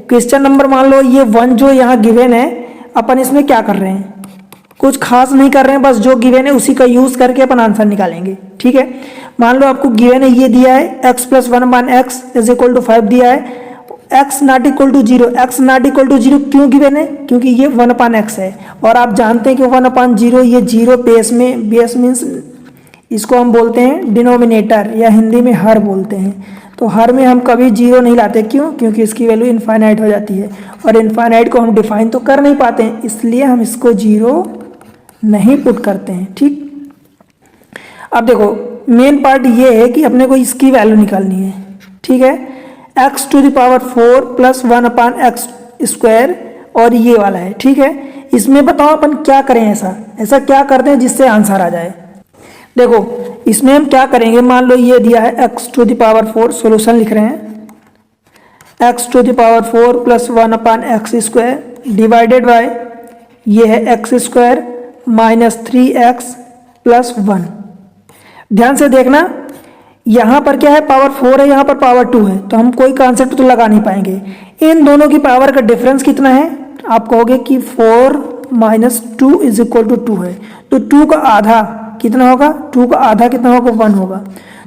Question number मान लो ये 1 जो यहाँ गिवन है, अपन इसमें क्या कर रहे हैं, कुछ खास नहीं कर रहे हैं, बस जो गिवन है उसी का यूज़ करके अपन आंसर निकालेंगे। ठीक है, मान लो आपको गिवन है, ये दिया है x + 1/x = 5 दिया है, x ≠ 0, x ≠ 0 क्यों गिवन है, क्योंकि ये 1/x है और आप जानते हैं कि 1/0 ये 0 बेस में, बेस मीन्स इसको हम बोलते हैं डिनोमिनेटर या हिंदी में हर बोलते हैं। तो हर में हम कभी 0 नहीं लाते, क्यों, क्योंकि इसकी वैल्यू इनफाइनाइट हो जाती है और इनफाइनाइट को हम डिफाइन तो कर नहीं पाते हैं, इसलिए हम इसको 0 नहीं पुट करते हैं। ठीक, अब देखो मेन पार्ट ये है कि अपने को इसकी वैल्यू निकालनी है। ठीक है, x⁴ + 1/x² और ये वाला है। ठीक है, इसमें बताओ अपन क्या करें, ऐसा क्या करते हैं जिससे आंसर आ जाए। देखो इसमें हम क्या करेंगे, मान लो ये दिया है x⁴, सॉल्यूशन लिख रहे हैं, x⁴ + 1/x² डिवाइडेड बाय ये है x² - 3x + 1। ध्यान से देखना, यहाँ पर क्या है, पावर 4 है, यहाँ पर पावर 2 है, तो हम कोई कॉन्सेप्ट तो लगा नहीं पाएंगे। इन दोनों की पावर का डिफरेंस कितना है, आप कहोगे कि 4 - 2 = 2 है, तो 2 का आधा कितना होगा, 2 का आधा कितना होगा, 1 होगा।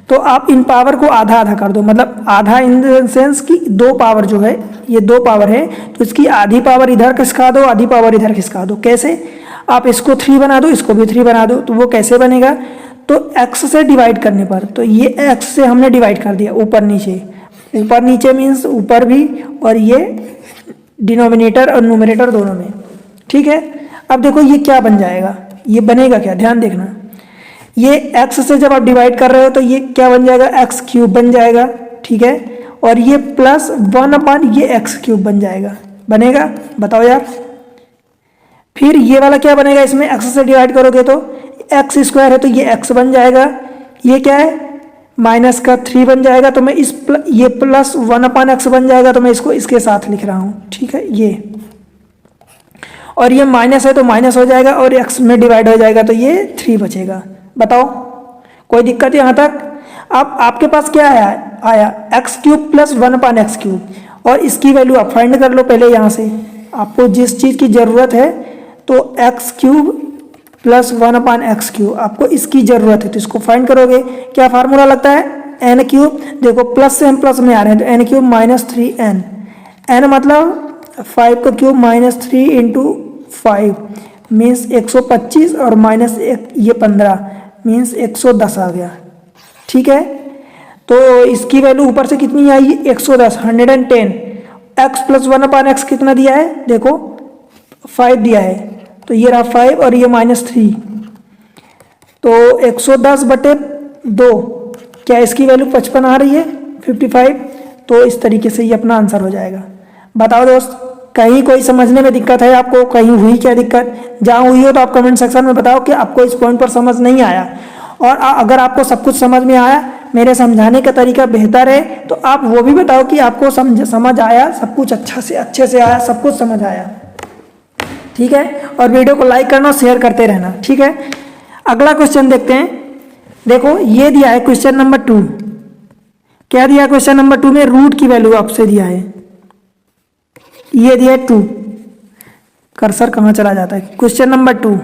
तो आप इन पावर को आधा आधा कर दो, मतलब आधा इन द सेंस कि 2 पावर जो है, ये 2 पावर है, तो इसकी आधी पावर इधर खिसका दो, आधी पावर इधर खिसका दो। कैसे, आप इसको 3 बना दो, इसको भी 3 बना दो, तो वो कैसे बनेगा, तो x से डिवाइड करने पर, तो ये x से हमने डिवाइड कर दिया, ऊपर नीचे मीन्स ऊपर भी और ये डिनोमिनेटर और न्यूमरेटर दोनों में। ठीक है, अब देखो ये क्या बन जाएगा, ये बनेगा क्या, ध्यान देखना, ये x से जब आप डिवाइड कर रहे हो तो ये क्या बन जाएगा, x³ बन जाएगा। ठीक है, और ये प्लस 1 ये x³ बन जाएगा, बनेगा, बताओ यार। फिर ये वाला क्या बनेगा, इसमें x से डिवाइड करोगे तो x² है, तो ये x बन जाएगा, ये क्या है -3 बन जाएगा, तो मैं ये प्लस 1/x बन जाएगा, तो मैं इसको इसके साथ लिख रहा हूँ। ठीक है, ये और ये माइनस है तो माइनस हो जाएगा और x में डिवाइड हो जाएगा, तो ये 3 बचेगा। बताओ कोई दिक्कत यहाँ तक। अब आपके पास क्या आया x³ + 1/x³ और इसकी वैल्यू आप फाइंड कर लो पहले यहाँ से, आपको जिस चीज़ की ज़रूरत है, तो x³ + 1/x³ आपको इसकी ज़रूरत है, तो इसको फाइंड करोगे। क्या फार्मूला लगता है, n³, देखो प्लस से हम प्लस में आ रहे हैं, तो n³ - 3n, n मतलब 5 का क्यूब -3 × 5 मीन्स 125 और -1 ये 15 मीन्स 110 आ गया। ठीक है, तो इसकी वैल्यू ऊपर से कितनी आई, 110, 110। x + 1/x कितना दिया है, देखो 5 दिया है, तो ये रहा 5 और ये -3, तो 110/2, क्या इसकी वैल्यू 55 आ रही है, 55। तो इस तरीके से ये अपना आंसर हो जाएगा। बताओ दोस्त, कहीं कोई समझने में दिक्कत है आपको, कहीं हुई क्या दिक्कत, जहाँ हुई हो तो आप कमेंट सेक्शन में बताओ कि आपको इस पॉइंट पर समझ नहीं आया। और अगर आपको सब कुछ समझ में आया, मेरे समझाने का तरीका बेहतर है, तो आप वो भी बताओ कि आपको समझ आया, सब कुछ अच्छे से आया, सब कुछ समझ आया। ठीक है, और वीडियो को लाइक करना, शेयर करते रहना। ठीक है, अगला क्वेश्चन देखते हैं। देखो ये दिया है क्वेश्चन नंबर 2, क्या दिया है क्वेश्चन नंबर 2 में, रूट की वैल्यू आपसे दिया है, ये दिया है 2, कर्सर कहाँ चला जाता है, क्वेश्चन नंबर 2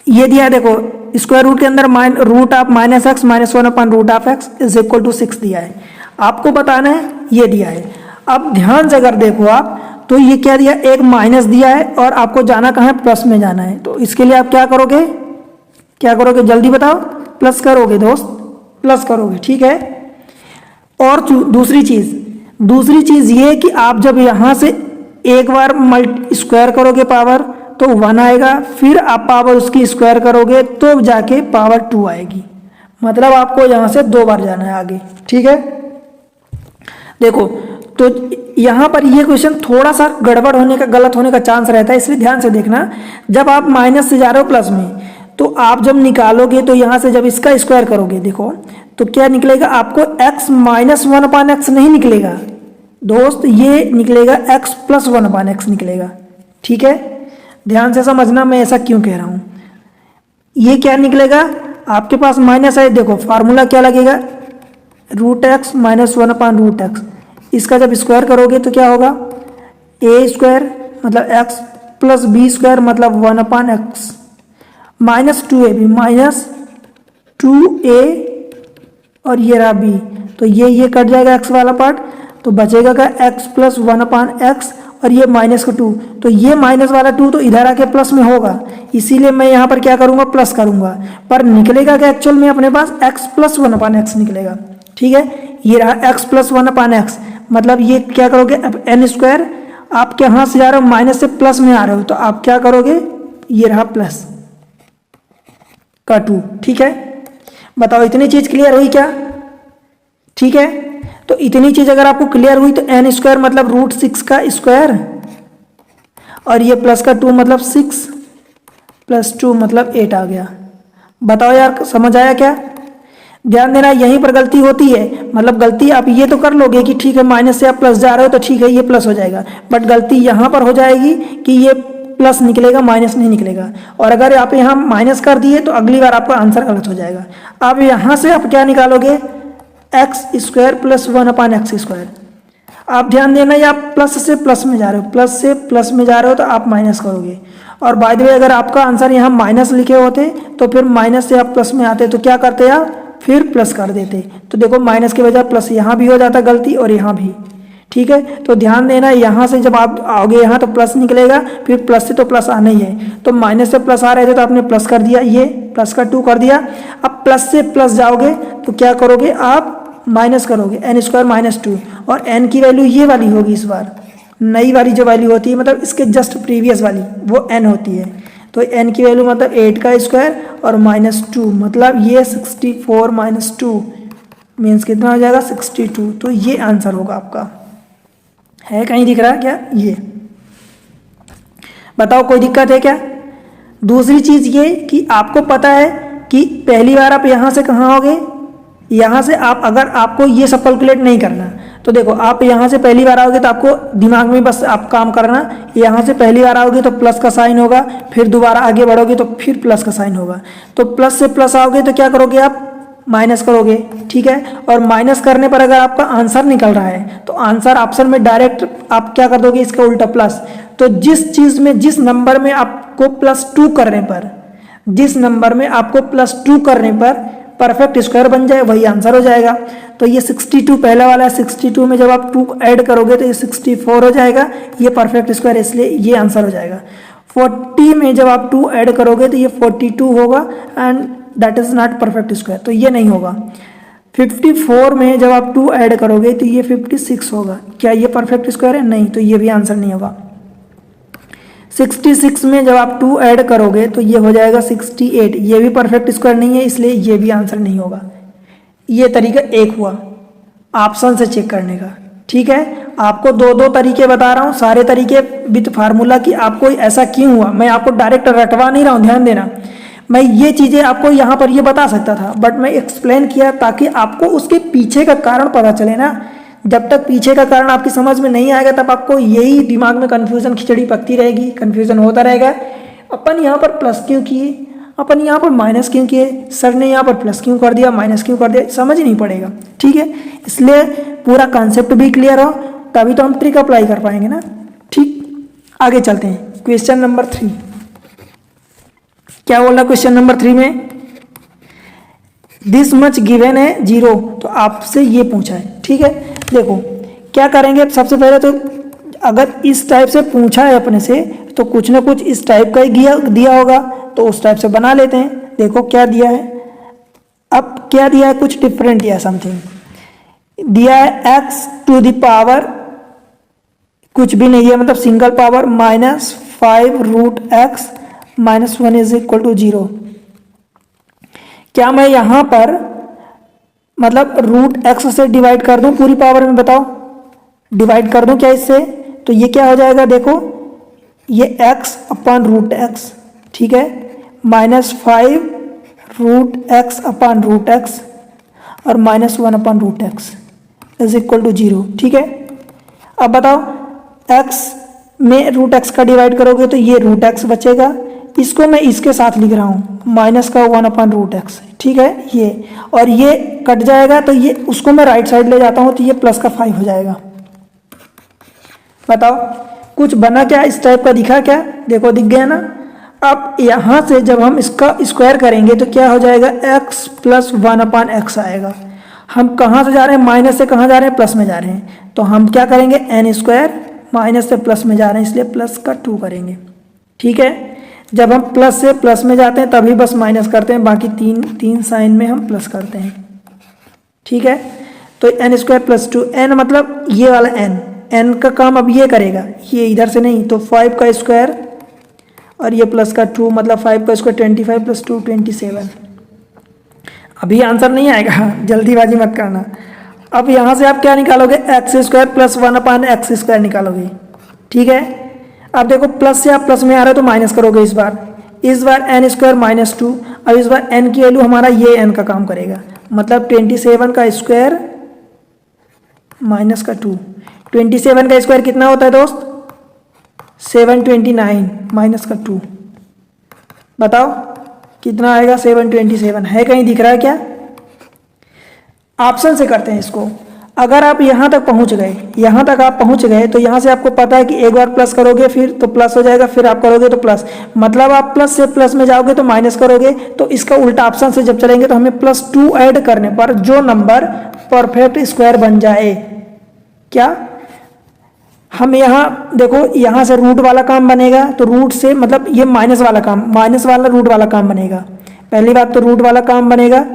ये दिया है, देखो स्क्वायर रूट के अंदर रूट ऑफ -x - 1/√x = 6 दिया है, आपको बताना है, ये दिया है। अब ध्यान से अगर देखो आप, तो ये क्या दिया, एक माइनस दिया है और आपको जाना कहाँ है, प्लस में जाना है, तो इसके लिए आप क्या करोगे, जल्दी बताओ, प्लस करोगे दोस्त, प्लस करोगे। ठीक है, और दूसरी चीज़ ये कि आप जब यहाँ से एक बार स्क्वायर करोगे पावर तो 1 आएगा, फिर आप पावर उसकी स्क्वायर करोगे तो जाके पावर 2 आएगी, मतलब आपको यहाँ से 2 बार जाना है आगे। ठीक है, देखो तो यहाँ पर ये क्वेश्चन थोड़ा सा गड़बड़ होने का, गलत होने का चांस रहता है, इसलिए ध्यान से देखना। जब आप माइनस से जा रहे हो प्लस में, तो आप जब निकालोगे तो यहाँ से जब इसका स्क्वायर करोगे, देखो तो क्या निकलेगा, आपको x - 1/x नहीं निकलेगा दोस्त, ये निकलेगा x + 1/x निकलेगा। ठीक है, ध्यान से समझना मैं ऐसा क्यों कह रहा हूँ। ये क्या निकलेगा, आपके पास माइनस है, देखो फार्मूला क्या लगेगा, √x - 1/√x, इसका जब स्क्वायर करोगे तो क्या होगा, ए स्क्वायर मतलब एक्स प्लस बी स्क्वायर मतलब 1/x minus 2ab minus 2a और ये रहा b, तो ये कट जाएगा x वाला पार्ट, तो बचेगा क्या x प्लस 1/x और ये माइनस का 2, तो ये माइनस वाला 2 तो इधर आके प्लस में होगा, इसीलिए मैं यहाँ पर क्या करूँगा, प्लस करूँगा, पर निकलेगा क्या एक्चुअल में अपने पास x प्लस 1/x निकलेगा। ठीक है, ये रहा x प्लस 1/x, मतलब ये क्या करोगे, अब एन स्क्वायर आप यहाँ से जा रहे हो माइनस से प्लस में आ रहे हो, तो आप क्या करोगे, ये रहा प्लस का 2। ठीक है, बताओ इतनी चीज क्लियर हुई क्या? ठीक है, तो इतनी चीज अगर आपको क्लियर हुई तो एन स्क्वायर मतलब √6 का स्क्वायर और ये प्लस का 2 मतलब 6 प्लस 2 मतलब 8 आ गया। बताओ यार समझ आया क्या? ध्यान देना यहीं पर गलती होती है, मतलब गलती आप ये तो कर लोगे कि ठीक है माइनस से आप प्लस जा रहे हो तो ठीक है ये प्लस हो जाएगा, बट गलती यहाँ पर हो जाएगी कि ये प्लस निकलेगा माइनस नहीं निकलेगा, और अगर आप यहाँ माइनस कर दिए तो अगली बार आपका आंसर गलत हो जाएगा। अब यहाँ से आप क्या निकालोगे, x square plus 1/x square. आप ध्यान देना ये आप प्लस से प्लस में जा रहे हो, प्लस से प्लस में जा रहे हो तो आप माइनस करोगे, और बाय द वे अगर आपका आंसर यहाँ माइनस लिखे होते तो फिर माइनस से आप प्लस में आते तो क्या करते आप, फिर प्लस कर देते, तो देखो माइनस के बजाय प्लस यहाँ भी हो जाता गलती और यहाँ भी। ठीक है, तो ध्यान देना यहाँ से जब आप आओगे यहाँ तो प्लस निकलेगा, फिर प्लस से तो प्लस आना ही है, तो माइनस से प्लस आ रहे थे तो आपने प्लस कर दिया, ये प्लस का 2 कर दिया। अब प्लस से प्लस जाओगे तो क्या करोगे, आप माइनस करोगे एन स्क्वायर माइनस 2, और एन की वैल्यू ये वाली होगी इस बार, नई वाली जो वैल्यू होती है मतलब इसके जस्ट प्रीवियस वाली वो एन होती है, तो एन की वैल्यू मतलब 8 का स्क्वायर और माइनस 2 मतलब ये 64 माइनस 2 मीन्स कितना हो जाएगा 62, तो ये आंसर होगा आपका। है कहीं दिख रहा है क्या? ये बताओ कोई दिक्कत है क्या? दूसरी चीज ये कि आपको पता है कि पहली बार आप यहाँ से कहाँ आओगे, यहाँ से आप अगर आपको ये सब कैलकुलेट नहीं करना तो देखो आप यहाँ से पहली बार आओगे तो आपको दिमाग में बस आप काम करना, यहाँ से पहली बार आओगे तो प्लस का साइन होगा, फिर दोबारा आगे बढ़ोगे तो फिर प्लस का साइन होगा, तो प्लस से प्लस आओगे तो क्या करोगे आप माइनस करोगे। ठीक है, और माइनस करने पर अगर आपका आंसर निकल रहा है तो आंसर ऑप्शन में डायरेक्ट आप क्या कर दोगे, इसका उल्टा प्लस, तो जिस चीज में जिस नंबर में आपको +2 करने पर, जिस नंबर में आपको +2 करने पर परफेक्ट स्क्वायर बन जाए वही आंसर हो जाएगा। तो ये 62 पहला वाला है, 62 में जब आप 2 ऐड करोगे तो ये 64 हो जाएगा, ये परफेक्ट स्क्वायर इसलिए ये आंसर हो जाएगा। 40 में जब आप 2 ऐड करोगे तो ये 42 होगा and that is not perfect square, तो ये नहीं होगा। 54 में जब आप 2 ऐड करोगे तो ये 56 होगा, क्या ये परफेक्ट स्क्वायर है? नहीं, तो ये भी आंसर नहीं होगा। 66 में जब आप 2 ऐड करोगे तो ये हो जाएगा 68, ये भी परफेक्ट स्क्वायर नहीं है इसलिए ये भी आंसर नहीं होगा। ये तरीका एक हुआ ऑप्शन से चेक करने का। ठीक है, आपको दो तरीके बता रहा हूँ, सारे तरीके विद फार्मूला कि आपको ऐसा क्यों हुआ, मैं आपको डायरेक्ट रटवा नहीं रहा हूँ, ध्यान देना। मैं ये चीज़ें आपको यहाँ पर ये बता सकता था बट मैं एक्सप्लेन किया ताकि आपको उसके पीछे का कारण पता चले ना। जब तक पीछे का कारण आपकी समझ में नहीं आएगा तब आपको यही दिमाग में कन्फ्यूजन खिचड़ी पकती रहेगी, कन्फ्यूजन होता रहेगा। अपन यहाँ पर प्लस क्यों किए, अपन यहाँ पर माइनस क्यों किए, सर ने यहाँ पर प्लस क्यों कर दिया माइनस क्यों कर दिया, समझ नहीं पड़ेगा। ठीक है, इसलिए पूरा कॉन्सेप्ट भी क्लियर हो तभी तो हम ट्रिक अप्लाई कर पाएंगे ना। ठीक, आगे चलते हैं। क्वेश्चन नंबर 3 क्या बोला, क्वेश्चन नंबर 3 में दिस मच गिवन है 0, तो आपसे ये पूछा है। ठीक है, देखो क्या करेंगे, सबसे पहले तो अगर इस टाइप से पूछा है अपने से तो कुछ ना कुछ इस टाइप का ही दिया होगा, तो उस टाइप से बना लेते हैं। देखो क्या दिया है, अब क्या दिया है, कुछ डिफरेंट दिया, समथिंग दिया है x टू द पावर कुछ भी नहीं है, मतलब single power -5√x -1 is equal to 0। क्या मैं यहाँ पर मतलब √x से डिवाइड कर दूं पूरी पावर में, बताओ डिवाइड कर दूं क्या इससे, तो ये क्या हो जाएगा, देखो ये x/√x, ठीक है, -5√x/√x और -1/√x इज इक्वल टू 0। ठीक है, अब बताओ x में √x का डिवाइड करोगे तो ये √x बचेगा, इसको मैं इसके साथ लिख रहा हूँ माइनस का 1/√x। ठीक है, ये और ये कट जाएगा तो ये उसको मैं राइट साइड ले जाता हूँ तो ये प्लस का 5 हो जाएगा। बताओ कुछ बना क्या, इस टाइप का दिखा क्या, देखो दिख गया ना। अब यहाँ से जब हम इसका स्क्वायर करेंगे तो क्या हो जाएगा, x प्लस 1/x आएगा। हम कहाँ से जा रहे हैं, माइनस से कहाँ जा रहे हैं, प्लस में जा रहे हैं, तो हम क्या करेंगे, n स्क्वायर, माइनस से प्लस में जा रहे हैं इसलिए प्लस का 2 करेंगे। ठीक है, जब हम प्लस से प्लस में जाते हैं तभी बस माइनस करते हैं, बाकी तीन साइन में हम प्लस करते हैं। ठीक है, तो n स्क्वायर प्लस 2, n मतलब ये वाला n का काम अब ये करेगा, ये इधर से नहीं, तो 5 का स्क्वायर और ये प्लस का 2 मतलब 5 का स्क्वायर 25 प्लस 2 27। अभी आंसर नहीं आएगा, जल्दीबाजी मत करना। अब यहाँ से आप क्या निकालोगे, x square plus 1/x square निकालोगे। ठीक है, अब देखो प्लस से आप प्लस में आ रहे हो तो माइनस करोगे इस बार n स्क्वायर माइनस 2। अब इस बार n की वैल्यू हमारा ये n का काम करेगा, मतलब 27 का स्क्वायर माइनस का 2। 27 का स्क्वायर कितना होता है दोस्त, 729 माइनस का 2, बताओ कितना आएगा, 727 है, कहीं दिख रहा है क्या। ऑप्शन से करते हैं इसको। अगर आप यहाँ तक पहुँच गए, यहाँ तक आप पहुँच गए तो यहाँ से आपको पता है कि एक बार प्लस करोगे फिर तो प्लस हो जाएगा, फिर आप करोगे तो प्लस, मतलब आप प्लस से प्लस में जाओगे तो माइनस करोगे। तो इसका उल्टा ऑप्शन से जब चलेंगे तो हमें +2 ऐड करने पर जो नंबर परफेक्ट स्क्वायर बन जाए, क्या हम यहाँ देखो, यहाँ से रूट वाला काम बनेगा तो रूट से मतलब ये माइनस वाला रूट वाला काम बनेगा। पहली बात तो रूट वाला काम बनेगा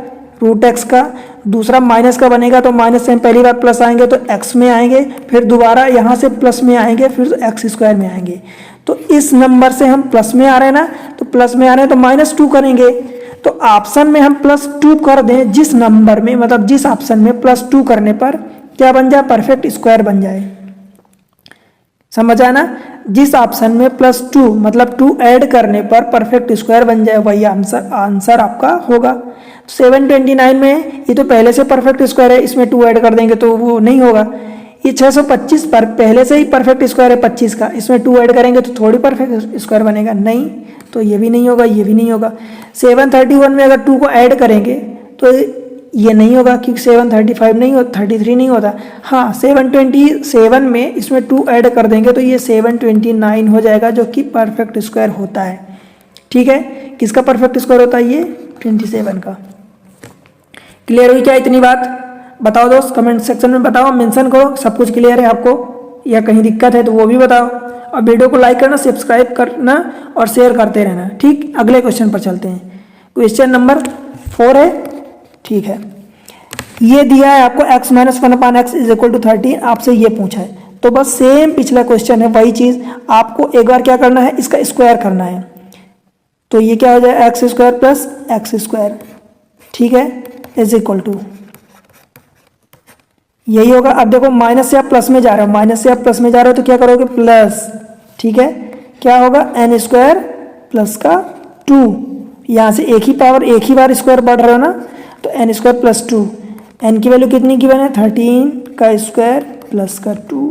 रूट x का, दूसरा माइनस का बनेगा तो माइनस से हम पहली बार प्लस आएंगे तो x में आएंगे, फिर दोबारा यहाँ से प्लस में आएंगे, फिर x स्क्वायर में आएंगे। तो इस नंबर से हम प्लस में आ रहे हैं ना, तो प्लस में आ रहे हैं तो -2 करेंगे। तो ऑप्शन में हम +2 कर दें जिस नंबर में, मतलब जिस ऑप्शन में +2 करने पर क्या बन जाए, परफेक्ट स्क्वायर बन जाए। समझ आया ना, जिस ऑप्शन में +2 मतलब 2 ऐड करने पर परफेक्ट स्क्वायर बन जाए वही आंसर आपका होगा। 729 में ये तो पहले से परफेक्ट स्क्वायर है, इसमें 2 ऐड कर देंगे तो वो नहीं होगा। ये 625 पर पहले से ही परफेक्ट स्क्वायर है 25 का, इसमें 2 ऐड करेंगे तो थोड़ी परफेक्ट स्क्वायर बनेगा, नहीं, तो ये भी नहीं होगा, ये भी नहीं होगा। 731 में अगर 2 को ऐड करेंगे तो ये नहीं होगा क्योंकि 735 नहीं होता, 33 नहीं होता। हाँ, 727 में इसमें 2 ऐड कर देंगे तो ये 729 हो जाएगा, जो कि परफेक्ट स्क्वायर होता है। ठीक है, किसका परफेक्ट स्क्वायर होता है, ये 27 का। क्लियर हुई क्या इतनी बात, बताओ दोस्त, कमेंट सेक्शन में बताओ, मेंशन करो सब कुछ क्लियर है आपको, या कहीं दिक्कत है तो वो भी बताओ। और वीडियो को लाइक करना, सब्सक्राइब करना और शेयर करते रहना। ठीक, अगले क्वेश्चन पर चलते हैं। क्वेश्चन नंबर 4 है। ठीक है, ये दिया है आपको x - 1/x = 13, आपसे ये पूछा है, तो बस सेम पिछला क्वेश्चन है, वही चीज़ आपको एक बार क्या करना है, इसका स्क्वायर करना है। तो ये क्या हो जाए, x square plus x square, ठीक है, = यही होगा। अब देखो माइनस से आप प्लस में जा रहे हो, माइनस से आप प्लस में जा रहे हो तो क्या करोगे, प्लस, ठीक है, क्या होगा, n स्क्वायर प्लस का 2, यहाँ से एक ही बार स्क्वायर बढ़ रहे हो ना, तो n स्क्वायर प्लस 2, n की वैल्यू कितनी गिवन है, 13 का स्क्वायर प्लस का 2,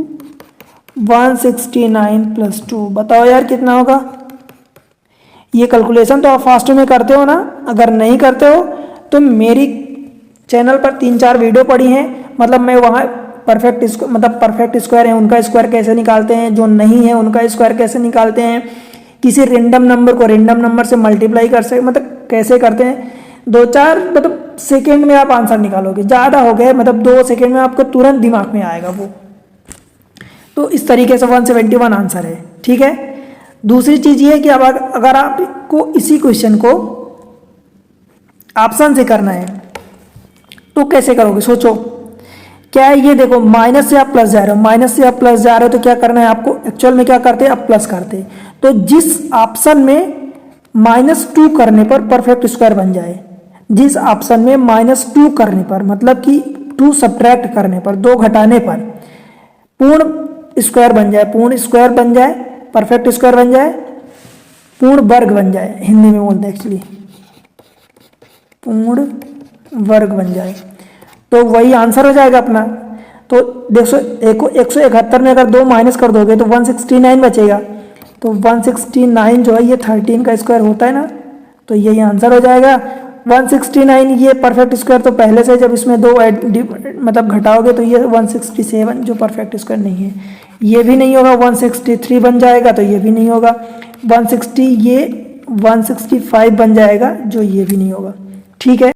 169 प्लस 2, बताओ यार कितना होगा। ये कैलकुलेशन तो आप फास्ट में करते हो ना, अगर नहीं करते हो तो मेरी चैनल पर 3-4 वीडियो पड़ी हैं, मतलब मैं वहाँ परफेक्ट स्क्वायर है उनका स्क्वायर कैसे निकालते हैं, जो नहीं है उनका स्क्वायर कैसे निकालते हैं, किसी रेंडम नंबर को रेंडम नंबर से मल्टीप्लाई कर सकते, मतलब कैसे करते हैं, 2-4 मतलब सेकेंड में आप आंसर निकालोगे, ज़्यादा हो गए मतलब 2 सेकेंड में आपको तुरंत दिमाग में आएगा वो। तो इस तरीके से 171 आंसर है। ठीक है, दूसरी चीज़ ये है कि अब अगर आपको इसी क्वेश्चन को ऑप्शन से करना है तो कैसे करोगे, सोचो। क्या है ये, देखो माइनस से आप प्लस जा रहे हो, माइनस से आप प्लस जा रहे हो तो क्या करना है आपको, एक्चुअल में क्या करते हैं, आप प्लस करते। तो जिस ऑप्शन में -2 करने पर परफेक्ट स्क्वायर बन जाए, जिस ऑप्शन में -2 करने पर मतलब कि 2 सब्ट्रैक्ट करने पर, 2 घटाने पर पूर्ण स्क्वायर बन जाए, पूर्ण स्क्वायर बन जाए, परफेक्ट स्क्वायर बन जाए, पूर्ण वर्ग बन जाए, हिंदी में बोलते हैं एक्चुअली, पूर्ण वर्ग बन जाए, तो वही आंसर हो जाएगा अपना। तो देखो 171 में अगर 2 माइनस कर दोगे तो 169 बचेगा, तो 169 जो है ये 13 का स्क्वायर होता है ना, तो यही आंसर हो जाएगा 169 ये परफेक्ट स्क्वायर तो पहले से, जब इसमें दो मतलब घटाओगे तो ये 167 जो परफेक्ट स्क्वायर नहीं है, ये भी नहीं होगा। 163 बन जाएगा तो ये भी नहीं होगा। 160 ये 165 बन जाएगा जो ये भी नहीं होगा। ठीक है।